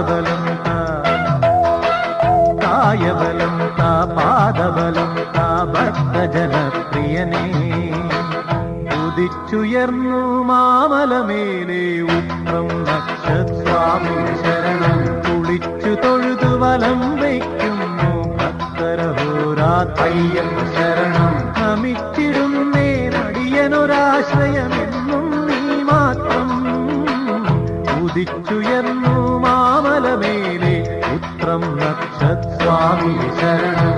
കായബലം താ, കായബലം താ, പാദബലം താ ഭക്തജനപ്രിയനേ. ഉദിച്ചുയർന്നു മാമലമേലെ ഉത്രം നക്ഷസ്വാമി ശരണം. കുളിച്ചു തൊഴുതു വലം വയ്ക്കുന്നു ഭക്തരഹോരാത്രയ്യൻ ശരണം. നമിച്ചിടുന്നേനടിയനൊരാശ്രയമെന്നും നീ മാത്രം. ഉദിച്ചുയർന്നു മാമലമേലെ ഉത്രം നക്ഷസ്വാമി ശരണം.